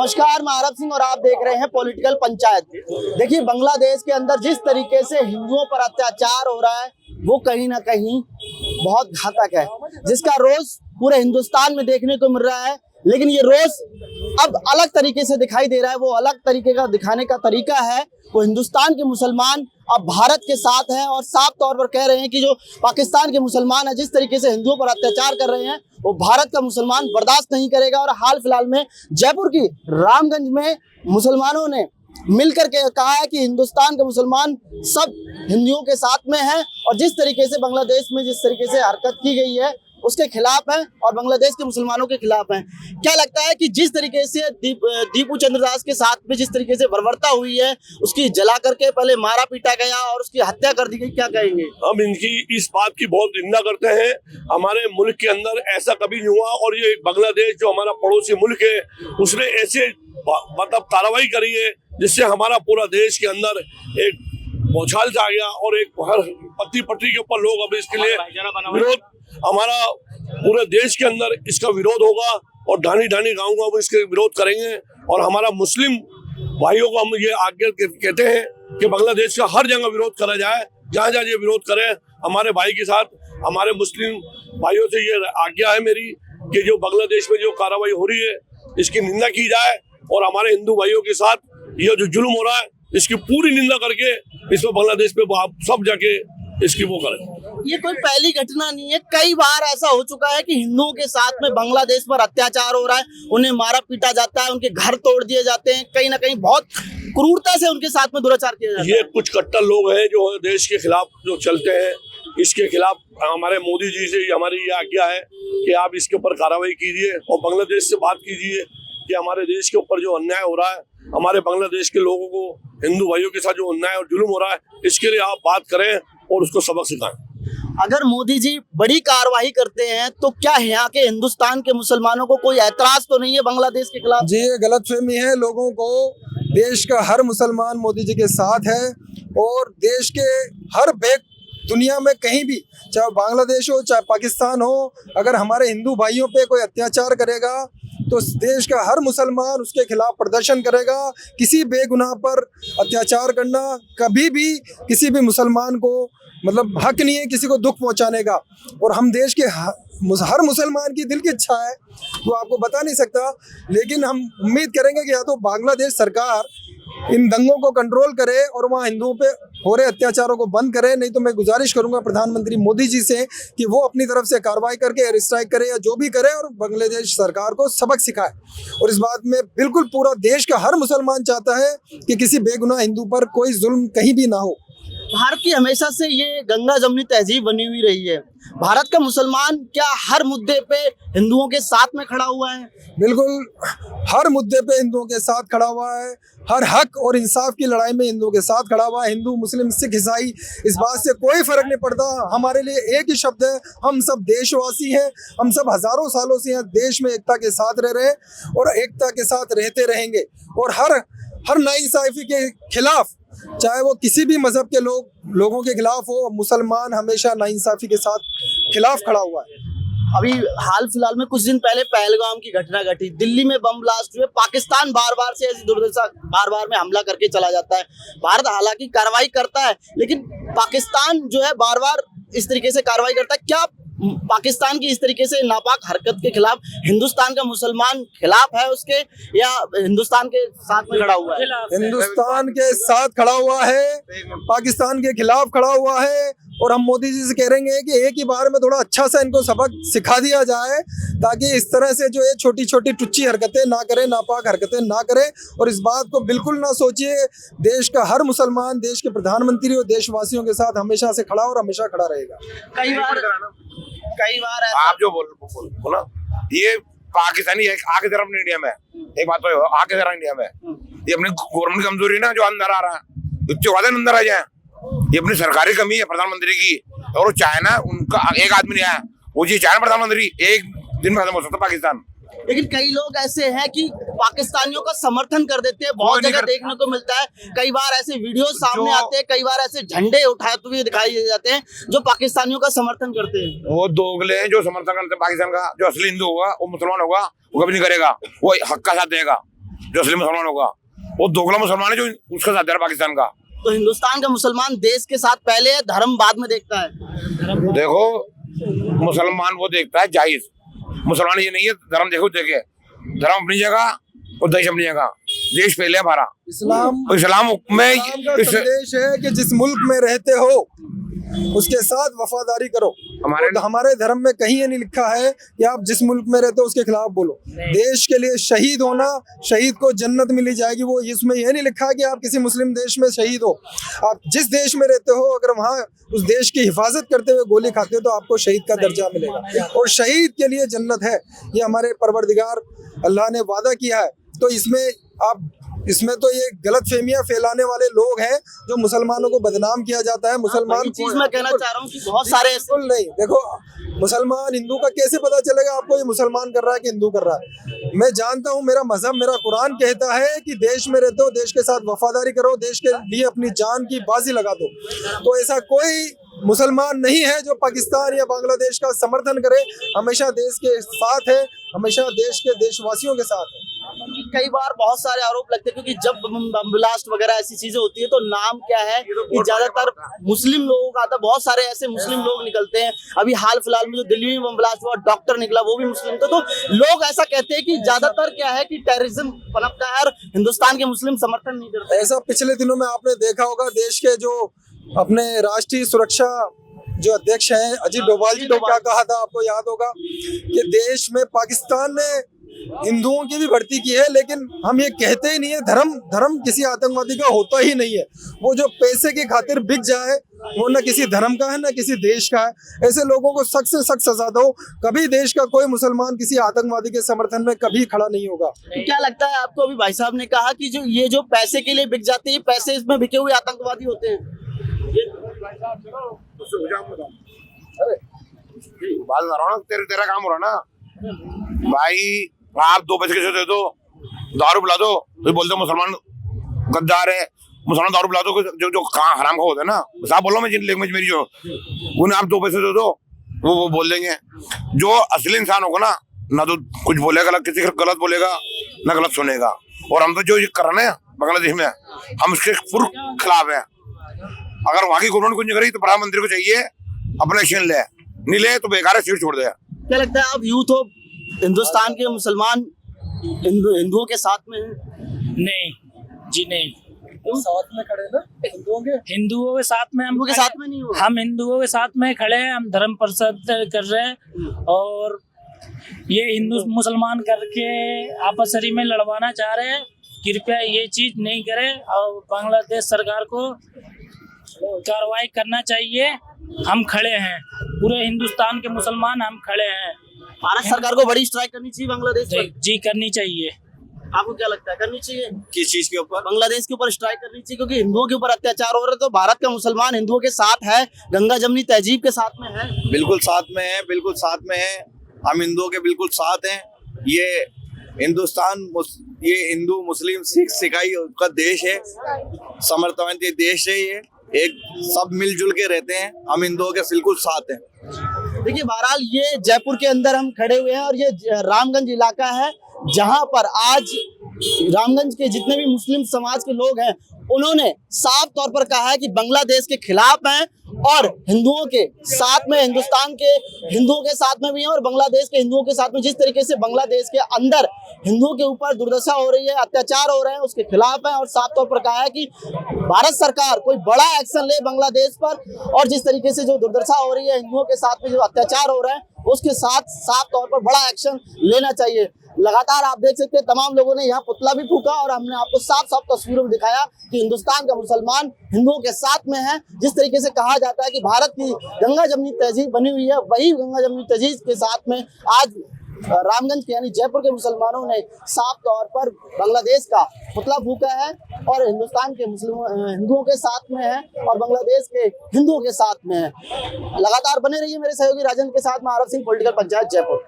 नमस्कार, मैं आरब सिंह और आप देख रहे हैं पॉलिटिकल पंचायत। देखिए, बांग्लादेश के अंदर जिस तरीके से हिंदुओं पर अत्याचार हो रहा है वो कहीं ना कहीं बहुत घातक है, जिसका रोज पूरे हिंदुस्तान में देखने को मिल रहा है। लेकिन ये रोज अब अलग तरीके से दिखाई दे रहा है। वो अलग तरीके का दिखाने का तरीका है। वो हिंदुस्तान के मुसलमान अब भारत के साथ हैं और साफ तौर पर कह रहे हैं कि जो पाकिस्तान के मुसलमान हैं जिस तरीके से हिंदुओं पर अत्याचार कर रहे हैं वो भारत का मुसलमान बर्दाश्त नहीं करेगा। और हाल फिलहाल में जयपुर की रामगंज में मुसलमानों ने मिलकर के कहा है कि हिंदुस्तान के मुसलमान सब हिंदुओं के साथ में हैं और जिस तरीके से बांग्लादेश में जिस तरीके से हरकत की गई है उसके खिलाफ है और बांग्लादेश के मुसलमानों के खिलाफ है। क्या लगता है कि जिस तरीके से दीपू चंद्र दास के साथ में जिस तरीके से बर्बरता हुई है, उसकी जला करके पहले मारा पीटा गया और उसकी हत्या कर दी गई, क्या कहेंगे? हम इनकी इस बात की बहुत निंदा करते हैं। हमारे मुल्क के अंदर ऐसा कभी नहीं हुआ और ये बांग्लादेश जो हमारा पड़ोसी मुल्क है उसने ऐसे मतलब कार्रवाई करी है जिससे हमारा पूरा देश के अंदर एक बौछार आ गया और एक हर पत्ती पट्टी के ऊपर लोग अब इसके लिए विरोध, हमारा पूरे देश के अंदर इसका विरोध होगा और ढानी ढानी गाँव को हम इसके विरोध करेंगे। और हमारा मुस्लिम भाइयों को हम ये आगे कहते हैं कि बांग्लादेश का हर जगह विरोध करा जाए, जहाँ जहाँ ये विरोध करें हमारे भाई के साथ। हमारे मुस्लिम भाइयों से ये आज्ञा है मेरी कि जो बांग्लादेश में जो कार्रवाई हो रही है इसकी निंदा की जाए और हमारे हिंदू भाइयों के साथ ये जो जुल्म हो रहा है इसकी पूरी निंदा करके इसमें बांग्लादेश पे सब जाके इसकी वो करें। ये कोई पहली घटना नहीं है, कई बार ऐसा हो चुका है कि हिंदुओं के साथ में बांग्लादेश पर अत्याचार हो रहा है, उन्हें मारा पीटा जाता है, उनके घर तोड़ दिए जाते हैं, कहीं ना कहीं बहुत क्रूरता से उनके साथ में दुराचार किया जाता है। ये कुछ कट्टर लोग हैं जो देश के खिलाफ जो चलते हैं, इसके खिलाफ हमारे मोदी जी से हमारी ये आज्ञा है कि आप इसके ऊपर कार्रवाई कीजिए और बांग्लादेश से बात कीजिए कि हमारे देश के ऊपर जो अन्याय हो रहा है, हमारे बांग्लादेश के लोगों को, हिंदू भाइयों के साथ जो अन्याय और जुल्म हो रहा है, इसके लिए आप बात करें और उसको सबक सिखाएं। अगर मोदी जी बड़ी कार्रवाई करते हैं तो क्या यहाँ के हिंदुस्तान के मुसलमानों को कोई ऐतराज तो नहीं है बांग्लादेश के खिलाफ? जी, ये गलतफहमी है लोगों को। देश का हर मुसलमान मोदी जी के साथ है और देश के हर दुनिया में कहीं भी, चाहे बांग्लादेश हो चाहे पाकिस्तान हो, अगर हमारे हिंदू भाइयों पे कोई अत्याचार करेगा तो देश का हर मुसलमान उसके खिलाफ प्रदर्शन करेगा। किसी बेगुनाह पर अत्याचार करना कभी भी किसी भी मुसलमान को मतलब हक नहीं है किसी को दुख पहुंचाने का। और हम देश के हर मुसलमान की दिल की इच्छा है वो आपको बता नहीं सकता, लेकिन हम उम्मीद करेंगे कि या तो बांग्लादेश सरकार इन दंगों को कंट्रोल करे और वहाँ हिंदुओं पे हो रहे अत्याचारों को बंद करे। नहीं तो मैं गुजारिश करूंगा प्रधानमंत्री मोदी जी से कि वो अपनी तरफ से कार्रवाई करके एयर स्ट्राइक करे या जो भी करे और बांग्लादेश सरकार को सबक सिखाए। और इस बात में बिल्कुल पूरा देश का हर मुसलमान चाहता है कि किसी बेगुनाह हिंदू पर कोई जुल्म कहीं भी ना हो। भारत की हमेशा से ये गंगा जमनी तहजीब बनी हुई रही है। भारत का मुसलमान क्या हर मुद्दे पे हिंदुओं के साथ में खड़ा हुआ है? बिल्कुल, हर मुद्दे पे हिंदुओं के साथ खड़ा हुआ है। हर हक और इंसाफ की लड़ाई में हिंदुओं के साथ खड़ा हुआ है। हिंदू, मुस्लिम, सिख, ईसाई, इस बात से कोई फर्क नहीं पड़ता। हमारे लिए एक ही शब्द है, हम सब देशवासी हैं। हम सब हजारों सालों से यहाँ देश में एकता के साथ रह रहे हैं और एकता के साथ रहते रहेंगे। और हर नाइंसाफी के खिलाफ, चाहे वो किसी भी मजहब के लोगों के खिलाफ हो, मुसलमान हमेशा नाइंसाफी के साथ खिलाफ खड़ा हुआ है। अभी हाल फिलहाल में कुछ दिन पहले पहलगाम की घटना घटी, दिल्ली में बम ब्लास्ट हुए। पाकिस्तान बार बार से ऐसी दुर्दशा बार में हमला करके चला जाता है। भारत हालांकि कार्रवाई करता है लेकिन पाकिस्तान जो है बार बार इस तरीके से कार्रवाई करता है। क्या पाकिस्तान की इस तरीके से नापाक हरकत के खिलाफ हिंदुस्तान का मुसलमान खिलाफ है उसके, या हिंदुस्तान के साथ में खड़ा हुआ है? हिंदुस्तान के साथ खड़ा हुआ है, पाकिस्तान के खिलाफ खड़ा हुआ है। और हम मोदी जी से कह रहेंगे कि एक ही बार में थोड़ा अच्छा सा इनको सबक सिखा दिया जाए ताकि इस तरह से जो ये छोटी छोटी टुच्ची हरकतें ना करे, नापाक हरकतें ना करे। और इस बात को बिल्कुल ना सोचिए, देश का हर मुसलमान देश के प्रधानमंत्री और देशवासियों के साथ हमेशा से खड़ा और हमेशा खड़ा रहेगा। कई बार आप जो बोला ये पाकिस्तानी आगे तरफ इंडिया में एक बात तो आगे तरफ इंडिया में ये अपनी गवर्नमेंट कमजोरी ना जो अंदर आ रहा है, इतने वादे अंदर आ जाए, ये अपनी सरकारी कमी है प्रधानमंत्री की। और चाइना उनका एक आदमी नहीं आया, वो जी चाइना प्रधानमंत्री एक दिन में खत्म हो सकता पाकिस्तान। लेकिन कई लोग ऐसे हैं कि पाकिस्तानियों का समर्थन कर देते हैं, बहुत जगह देखने को मिलता है। कई बार ऐसे वीडियो सामने आते हैं, कई बार ऐसे झंडे उठाते हुए दिखाई जाते हैं जो पाकिस्तानियों का समर्थन करते हैं। वो दोगले हैं जो समर्थन करते हैं पाकिस्तान का। जो असली हिंदू होगा वो मुसलमान होगा वो कभी नहीं करेगा, वो हक का साथ देगा। जो असली मुसलमान होगा, वो दोगला मुसलमान है जो उसका साथ दे रहा है पाकिस्तान का। तो हिंदुस्तान का मुसलमान देश के साथ पहले है, धर्म बाद में देखता है। देखो मुसलमान वो देखता है जायज, मुसलमान ये नहीं है धर्म देखो देखे, धर्म अपनी जगह और देश अपनी जगह, देश पहले है हमारा। इस्लाम में इस्लाम का संदेश है कि जिस मुल्क में रहते हो उसके साथ वफादारी करो। हमारे धर्म में कहीं ये नहीं लिखा है कि आप जिस मुल्क में रहते हो उसके खिलाफ बोलो। देश के लिए शहीद होना, शहीद को जन्नत मिली जाएगी, वो इसमें ये नहीं लिखा है कि आप किसी मुस्लिम देश में शहीद हो। आप जिस देश में रहते हो अगर वहाँ उस देश की हिफाजत करते हुए गोली खाते हो तो आपको शहीद का दर्जा मिलेगा और शहीद के लिए जन्नत है, ये हमारे परवरदिगार अल्लाह ने वादा किया है। तो इसमें तो ये गलत फहमियां फैलाने वाले लोग हैं जो मुसलमानों को बदनाम किया जाता है। मुसलमान चीज मैं कहना चाह रहा हूँ कि बहुत सारे बिल्कुल नहीं, देखो मुसलमान हिंदू का कैसे पता चलेगा आपको ये मुसलमान कर रहा है कि हिंदू कर रहा है। मैं जानता हूँ, मेरा मजहब, मेरा कुरान कहता है कि देश में रहते हो देश के साथ वफादारी करो, देश के लिए अपनी जान की बाजी लगा दो। तो ऐसा कोई मुसलमान नहीं है जो पाकिस्तान या बांग्लादेश का समर्थन करे, हमेशा देश के साथ है, हमेशा देश के देशवासियों के साथ है। कई बार बहुत सारे आरोप लगते हैं क्योंकि जब बम ब्लास्ट वगैरह ऐसी चीजें होती है तो नाम क्या है कि ज्यादातर मुस्लिम लोगों का आता है। बहुत सारे ऐसे मुस्लिम लोग निकलते हैं। अभी हाल फिलहाल में जो दिल्ली में बम ब्लास्ट हुआ, डॉक्टर निकला, वो भी मुस्लिम था। तो लोग ऐसा कहते हैं कि ज्यादातर क्या है कि टेररिज्म पनपता है और हिंदुस्तान के मुस्लिम समर्थन नहीं करते। ऐसा पिछले दिनों में आपने देखा होगा, देश के जो अपने राष्ट्रीय सुरक्षा जो अध्यक्ष हैं अजीत डोभाल जी ने क्या कहा था, आपको याद होगा कि देश में पाकिस्तान ने हिंदुओं की भी भर्ती की है, लेकिन हम ये कहते ही नहीं है धर्म किसी आतंकवादी का होता ही नहीं है। वो जो पैसे की खातिर बिक जाए वो न किसी धर्म का है न किसी देश का है। ऐसे लोगों को सख्त से सख्त सजा दो। कभी देश का कोई मुसलमान किसी आतंकवादी के समर्थन में कभी खड़ा नहीं होगा। तो क्या लगता है आपको, अभी भाई साहब ने कहा कि जो पैसे के लिए बिक जाते हैं, पैसे इसमें बिके हुए आतंकवादी होते हैं। तेरा काम हो रहा ना भाई, आप 2 पैसे कैसे दे दो, दारू पिला दो, तो बोलते मुसलमान गद्दार है, मुसलमान दारू पिला दो, जो कहाँ हराम का होता है ना, साहब बोलो मैं जिन लैंग्वेज मेरी जो उन्हें आप 2 पैसे दे दो, वो बोल देंगे। जो असली इंसान होगा ना तो कुछ बोलेगा, किसी का गलत बोलेगा ना गलत सुनेगा। और हम तो जो ये कर रहे हैं बांग्लादेश में, हम उसके पूरे खिलाफ है। अगर वहाँ की गवर्नमेंट कुछ नहीं करी तो प्रधानमंत्री को चाहिए अपना एक्शन ले, नहीं ले तो बेकार है, सीट छोड़ दे। क्या लगता है आप यूथ हो, हिंदुस्तान के मुसलमान हिंदुओं के साथ में हैं? नहीं जी, नहीं, साथ में खड़े ना हिंदुओं के साथ में हम के साथ में नहीं हो। हम हिंदुओं के साथ में खड़े हैं। हम धर्म प्रसाद कर रहे हैं और ये हिंदू मुसलमान करके आपसरी में लड़वाना चाह रहे हैं। कृपया ये चीज नहीं करें और बांग्लादेश सरकार को कार्रवाई करना चाहिए। हम खड़े हैं, पूरे हिंदुस्तान के मुसलमान हम खड़े हैं। भारत सरकार को बड़ी स्ट्राइक करनी चाहिए बांग्लादेश पर। जी करनी चाहिए। आपको क्या लगता है, करनी चाहिए? किस चीज के ऊपर? बांग्लादेश के ऊपर स्ट्राइक करनी चाहिए क्योंकि हिंदुओं के ऊपर अत्याचार हो रहा है। तो भारत का मुसलमान हिंदुओं के साथ है, गंगा जमनी तहजीब के साथ में है। बिल्कुल साथ में है, बिल्कुल साथ में है। हम हिंदुओं के बिल्कुल साथ हैं। ये हिंदुस्तान, ये हिंदू मुस्लिम सिख सिखाई का देश है, समर्थवादी देश है। ये एक सब मिलजुल के रहते हैं। हम हिंदुओं के बिल्कुल साथ हैं। देखिए बहरहाल ये जयपुर के अंदर हम खड़े हुए हैं और ये रामगंज इलाका है जहां पर आज रामगंज के जितने भी मुस्लिम समाज के लोग हैं उन्होंने साफ तौर पर कहा है कि बांग्लादेश के खिलाफ हैं और हिंदुओं के साथ में, हिंदुस्तान के हिंदुओं के साथ में भी हैं और बांग्लादेश के हिंदुओं के साथ में। जिस तरीके से बांग्लादेश के अंदर हिंदुओं के ऊपर दुर्दशा हो रही है, अत्याचार हो रहे हैं, उसके खिलाफ है और साफ तौर पर कहा है कि भारत सरकार कोई बड़ा एक्शन ले बांग्लादेश पर और जिस तरीके से जो दुर्दशा हो रही है, हिंदुओं के साथ में जो अत्याचार हो रहा है उसके साथ साफ तौर पर बड़ा एक्शन लेना चाहिए। लगातार आप देख सकते हैं तमाम लोगों ने यहाँ पुतला भी फूका और हमने आपको साफ साफ तस्वीरों में दिखाया कि हिंदुस्तान का मुसलमान हिंदुओं के साथ में है। जिस तरीके से कहा जाता है कि भारत की गंगा जमनी तहजीब बनी हुई है, वही गंगा जमनी तहजीब के साथ में आज रामगंज के यानी जयपुर के मुसलमानों ने साफ तौर पर बांग्लादेश का पुतला फूका है और हिंदुस्तान के हिंदुओं के साथ में है और बांग्लादेश के हिंदुओं के साथ में है। लगातार बने रहिए मेरे सहयोगी राजन के साथ में। आरव सिंह, पॉलिटिकल पंचायत, जयपुर।